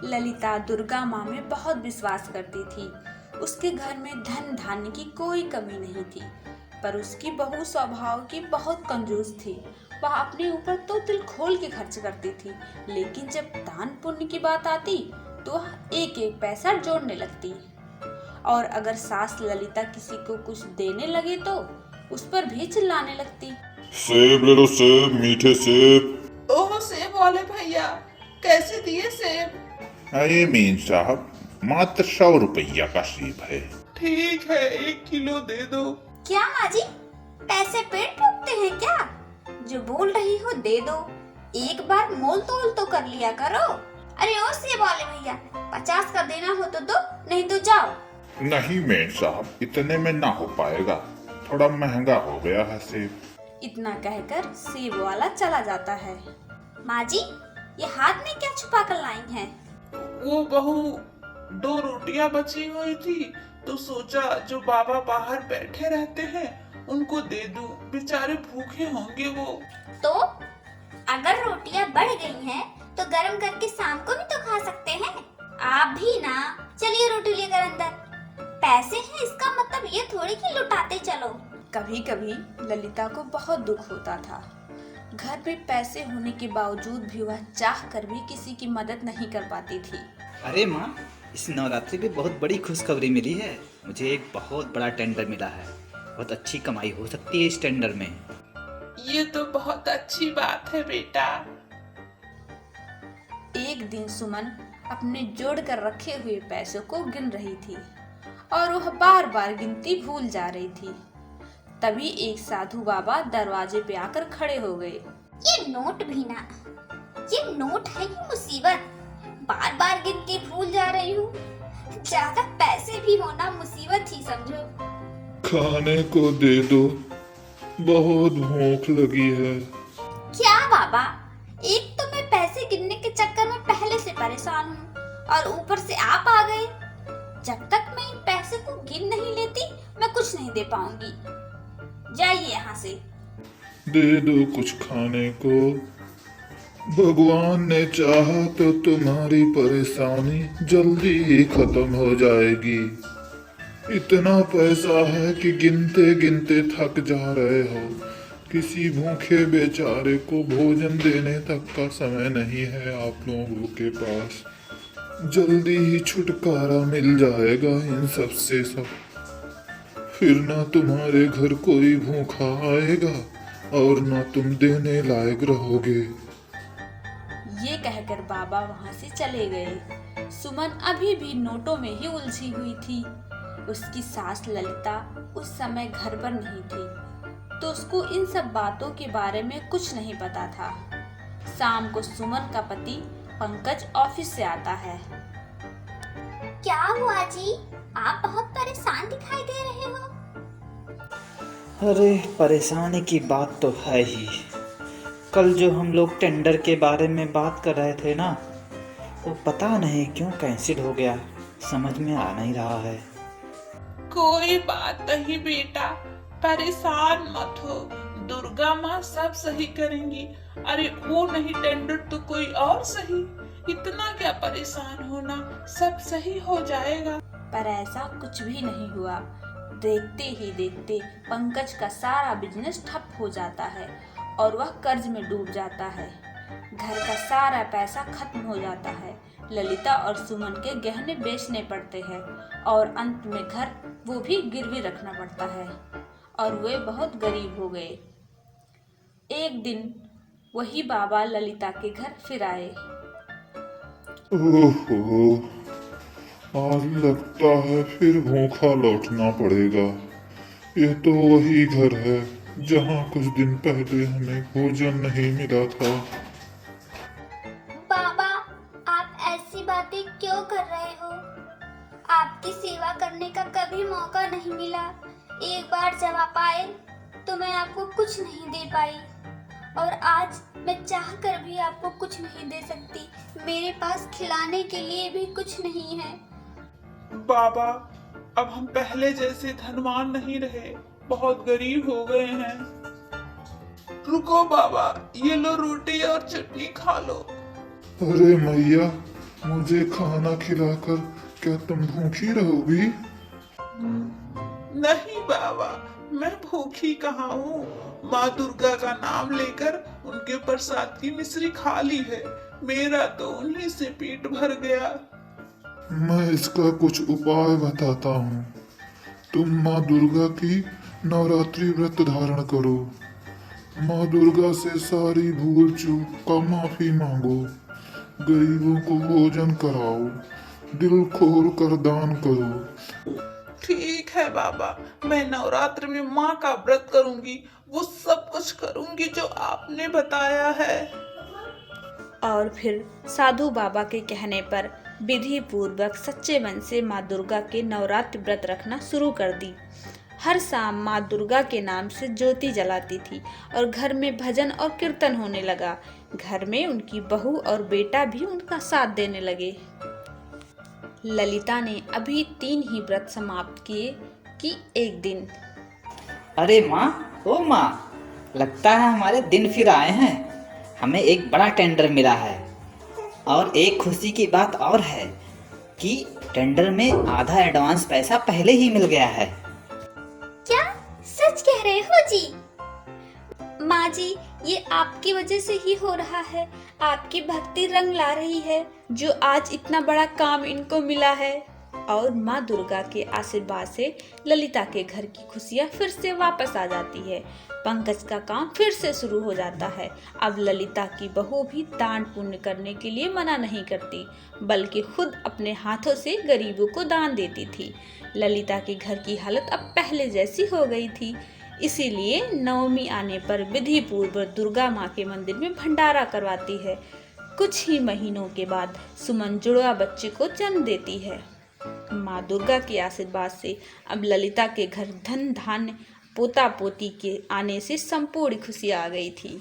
ललिता दुर्गा माँ में बहुत विश्वास करती थी। उसके घर में धन धान्य की कोई कमी नहीं थी, पर उसकी बहू स्वभाव की बहुत कंजूस थी। वह अपने ऊपर तो दिल खोल के खर्च करती थी, लेकिन जब दान पुण्य की बात आती तो वह एक एक पैसा जोड़ने लगती। और अगर सास ललिता किसी को कुछ देने लगे तो उस पर भी चिल्लाने लगती। सेब ले लो, सेब, मीठे सेब। ओह सेब वाले भैया, कैसे दिए सेब? अरे मीन साहब, मात्र 100 रुपया का सेब है। ठीक है, 1 किलो दे दो। क्या माँ जी, पैसे पेट फूकते हैं क्या? जो बोल रही हो दे दो, एक बार मोल तोल तो कर लिया करो। अरे ओ सेब वाले भैया, 50 का देना हो तो दो, नहीं तो जाओ। नहीं मीन साहब, इतने में ना हो पाएगा, थोड़ा महंगा हो गया है सेब। इतना कहकर सेब वाला चला जाता है। माँ जी, ये हाथ में क्या छुपा कर लाई हैं? वो बहू 2 रोटियां बची हुई थी, तो सोचा जो बाबा बाहर बैठे रहते हैं उनको दे दूं, बेचारे भूखे होंगे वो। तो अगर रोटियां बढ़ गई हैं तो गरम करके शाम को भी तो खा सकते हैं। आप भी ना, चलिए रोटी लेकर अंदर। पैसे हैं इसका मतलब ये थोड़ी कि लुटाते चलो। कभी कभी ललिता को बहुत दुख होता था। घर में पैसे होने के बावजूद भी वह चाह कर भी किसी की मदद नहीं कर पाती थी। अरे माँ, इस नवरात्रि पे बहुत बड़ी खुशखबरी मिली है। मुझे एक बहुत बड़ा टेंडर मिला है। बहुत अच्छी कमाई हो सकती है इस टेंडर में। ये तो बहुत अच्छी बात है बेटा। एक दिन सुमन अपने जोड़ कर रखे हुए पैसों को गिन रही थी और वह बार बार गिनती भूल जा रही थी। तभी एक साधु बाबा दरवाजे पे आकर खड़े हो गए। ये नोट भी ना, ये नोट है कि मुसीबत। बार बार गिन के भूल जा रही हूँ। ज्यादा पैसे भी होना मुसीबत ही समझो। खाने को दे दो, बहुत भूख लगी है। क्या बाबा, एक तो मैं पैसे गिनने के चक्कर में पहले से परेशान हूँ और ऊपर से आप आ गए। जब तक मैं इन पैसे को गिन नहीं लेती मैं कुछ नहीं दे पाऊंगी। जाइए यहाँ से। दे दो कुछ खाने को। भगवान ने चाहा तो तुम्हारी परेशानी जल्दी ही खत्म हो जाएगी। इतना पैसा है कि गिनते गिनते थक जा रहे हो। किसी भूखे बेचारे को भोजन देने तक का समय नहीं है आप लोगों के पास। जल्दी ही छुटकारा मिल जाएगा इन सब से सब। फिर ना तुम्हारे घर कोई भूखा आएगा और ना तुम देने लायक रहोगे। ये कहकर बाबा वहां से चले गए। सुमन अभी भी नोटों में ही उलझी हुई थी। उसकी सास ललिता उस समय घर पर नहीं थी, तो उसको इन सब बातों के बारे में कुछ नहीं पता था। शाम को सुमन का पति पंकज ऑफिस से आता है। क्या हुआ जी, आप बहुत परेशान दिखाई दे रहे हो। अरे परेशानी की बात तो है ही। कल जो हम लोग टेंडर के बारे में बात कर रहे थे ना, वो पता नहीं क्यों कैंसिल हो गया। समझ में आ नहीं रहा है। कोई बात नहीं बेटा, परेशान मत हो, दुर्गा माँ सब सही करेंगी। अरे वो नहीं टेंडर तो कोई और सही, इतना क्या परेशान होना, सब सही हो जाएगा। पर ऐसा कुछ भी नहीं हुआ। देखते ही देखते पंकज का सारा बिजनेस ठप हो जाता है और वह कर्ज में डूब जाता है। घर का सारा पैसा खत्म हो जाता है। ललिता और सुमन के गहने बेचने पड़ते हैं और अंत में घर वो भी गिरवी रखना पड़ता है और वे बहुत गरीब हो गए। एक दिन वही बाबा ललिता के घर फिर आए। ओहो, आज लगता है फिर भूखा लौटना पड़ेगा। ये तो वही घर है जहाँ कुछ दिन पहले हमें भोजन नहीं मिला था। बाबा, आप ऐसी बातें क्यों कर रहे हो? आपकी सेवा करने का कभी मौका नहीं मिला। एक बार जब आप आए तो मैं आपको कुछ नहीं दे पाई और आज मैं चाह कर भी आपको कुछ नहीं दे सकती। मेरे पास खिलाने के लिए भी कुछ नहीं है। बाबा, अब हम पहले जैसे धनवान नहीं रहे, बहुत गरीब हो गए हैं। रुको बाबा, ये लो रोटी और चटनी खा लो। अरे मैया, मुझे खाना खिलाकर क्या तुम भूखी रहोगी? नहीं बाबा, मैं भूखी कहाँ हूँ। माँ दुर्गा का नाम लेकर उनके प्रसाद की मिश्री खा ली है। मेरा तो उन्हीं से पेट भर गया। मैं इसका कुछ उपाय बताता हूँ। तुम माँ दुर्गा की नवरात्रि व्रत धारण करो। माँ दुर्गा से सारी भूल चूक का माफी मांगो। गरीबों को भोजन कराओ। दिल खोल कर दान करो। ठीक है बाबा, मैं नवरात्र में माँ का व्रत करूंगी। वो सब कुछ करूंगी जो आपने बताया है। और फिर साधु बाबा के कहने पर विधि पूर्वक सच्चे मन से माँ दुर्गा के नवरात्र व्रत रखना शुरू कर दी। हर शाम माँ दुर्गा के नाम से ज्योति जलाती थी और घर में भजन और कीर्तन होने लगा। घर में उनकी बहू और बेटा भी उनका साथ देने लगे। ललिता ने अभी 3 ही व्रत समाप्त किए कि एक दिन अरे माँ, ओ माँ, लगता है हमारे दिन फिर आए हैं। हमें एक बड़ा टेंडर मिला है और एक खुशी की बात और है कि टेंडर में आधा एडवांस पैसा पहले ही मिल गया है। क्या सच कह रहे हो जी? माँ जी, ये आपकी वजह से ही हो रहा है। आपकी भक्ति रंग ला रही है जो आज इतना बड़ा काम इनको मिला है। और माँ दुर्गा के आशीर्वाद से ललिता के घर की खुशियाँ फिर से वापस आ जाती है। पंकज का काम फिर से शुरू हो जाता है। अब ललिता की बहू भी दान पुण्य करने के लिए मना नहीं करती, बल्कि खुद अपने हाथों से गरीबों को दान देती थी। ललिता के घर की हालत अब पहले जैसी हो गई थी। इसीलिए नवमी आने पर विधि पूर्वक दुर्गा माँ के मंदिर में भंडारा करवाती है। कुछ ही महीनों के बाद सुमन जुड़वा बच्चे को जन्म देती है। माँ दुर्गा के आशीर्वाद से अब ललिता के घर धन धान्य पोता पोती के आने से संपूर्ण खुशी आ गई थी।